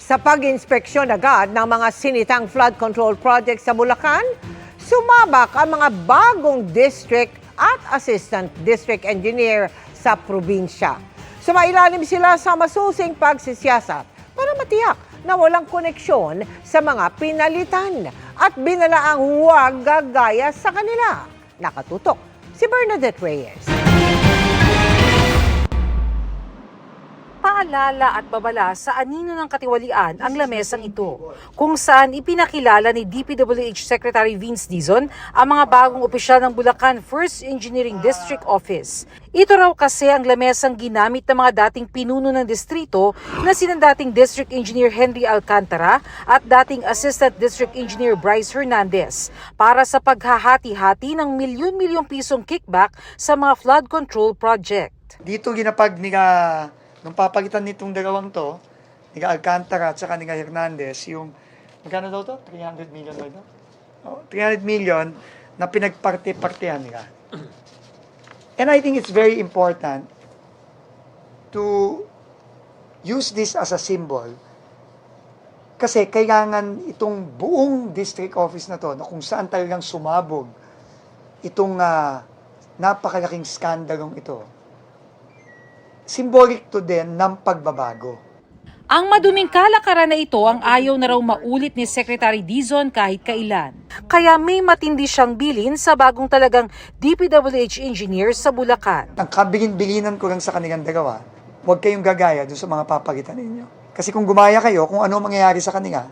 Sa pag-inspeksyon agad ng mga sinitang flood control project sa Bulacan, sumabak ang mga bagong district at assistant district engineer sa probinsya. Sumailalim sila sa masusing pagsisiyasat para matiyak na walang koneksyon sa mga pinalitan at binalaang huwag gagaya sa kanila. Nakatutok si Bernadette Reyes. Paalala at babala sa anino ng katiwalian ang lamesang ito, kung saan ipinakilala ni DPWH Secretary Vince Dizon ang mga bagong opisyal ng Bulacan 1st Engineering District Office. Ito raw kasi ang lamesang ginamit ng mga dating pinuno ng distrito na sina dating District Engineer Henry Alcantara at dating Assistant District Engineer Bryce Hernandez para sa paghahati-hati ng milyon-milyong pisong kickback sa mga flood control project. Dito ginapag nung papagitan nitong dalawang to, ni Alcantara at saka ni Hernandez, yung, magkano daw to? 300 million ba ito? 300 million na pinagparte-partehan nila. And I think it's very important to use this as a symbol kasi kailangan itong buong district office na to, na kung saan talagang sumabog itong napakalaking skandalong ito, symbolic to din ng pagbabago. Ang maduming kalakaran na ito ang ayaw na raw maulit ni Secretary Dizon kahit kailan. Kaya may matindi siyang bilin sa bagong talagang DPWH engineer sa Bulacan. Ang kabilin-bilinan ko lang sa kanilang dalawa, huwag kayong gagaya doon sa mga papagitan ninyo. Kasi kung gumaya kayo, kung ano mangyayari sa kanila,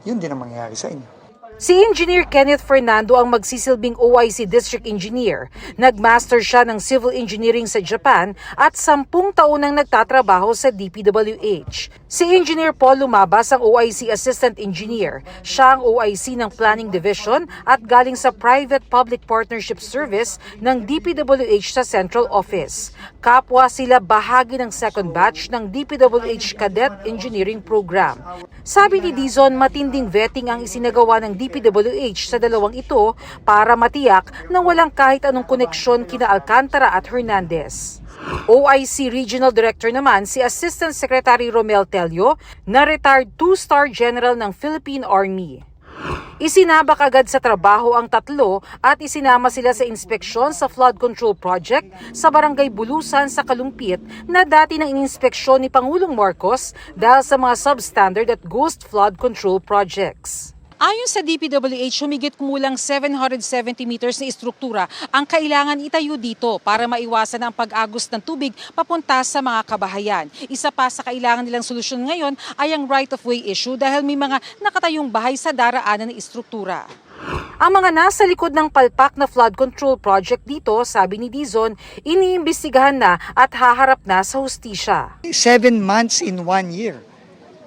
yun din ang mangyayari sa inyo. Si Engineer Kenneth Fernando ang magsisilbing OIC District Engineer. Nagmaster siya ng Civil Engineering sa Japan at 10 taon nang nagtatrabaho sa DPWH. Si Engineer Paul Lumabas ang OIC Assistant Engineer. Siya ang OIC ng Planning Division at galing sa Private Public Partnership Service ng DPWH sa Central Office. Kapwa sila bahagi ng second batch ng DPWH Cadet Engineering Program. Sabi ni Dizon, matinding vetting ang isinagawa ng DPWH sa dalawang ito para matiyak na walang kahit anong koneksyon kina Alcantara at Hernandez. OIC Regional Director naman si Assistant Secretary Romel Tello na retired 2-star General ng Philippine Army. Isinabak agad sa trabaho ang tatlo at isinama sila sa inspeksyon sa flood control project sa Barangay Bulusan sa Kalumpit na dati nang ininspeksyon ni Pangulong Marcos dahil sa mga substandard at ghost flood control projects. Ayon sa DPWH, humigit kumulang 770 meters na istruktura ang kailangan itayo dito para maiwasan ang pag-agos ng tubig papunta sa mga kabahayan. Isa pa sa kailangan nilang solusyon ngayon ay ang right-of-way issue dahil may mga nakatayong bahay sa daraanan ng istruktura. Ang mga nasa likod ng palpak na flood control project dito, sabi ni Dizon, iniimbestigahan na at haharap na sa hustisya. 7 months in 1 year.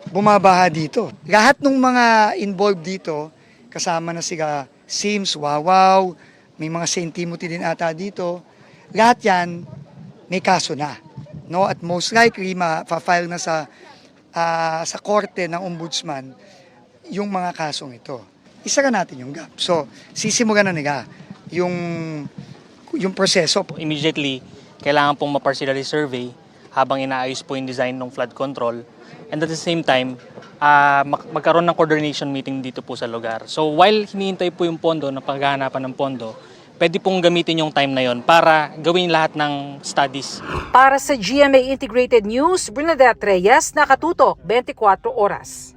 Bumabaha dito. Lahat ng mga involved dito, kasama na sila Sims, Wawaw, may mga St. Timothy din ata dito. Lahat yan, may kaso na. No? At most likely, ma-file na sa korte ng ombudsman yung mga kasong ito. Isara natin yung gap. So, sisimulan na nila yung proseso. Immediately, kailangan pong ma-parcellary survey habang inaayos po yung design ng flood control. And at the same time, magkaroon ng coordination meeting dito po sa lugar. So while hinihintay po yung pondo, na paghahanapan ng pondo, pwede pong gamitin yung time na yon para gawin lahat ng studies. Para sa GMA Integrated News, Bernadette Reyes, Nakatutok, 24 Oras.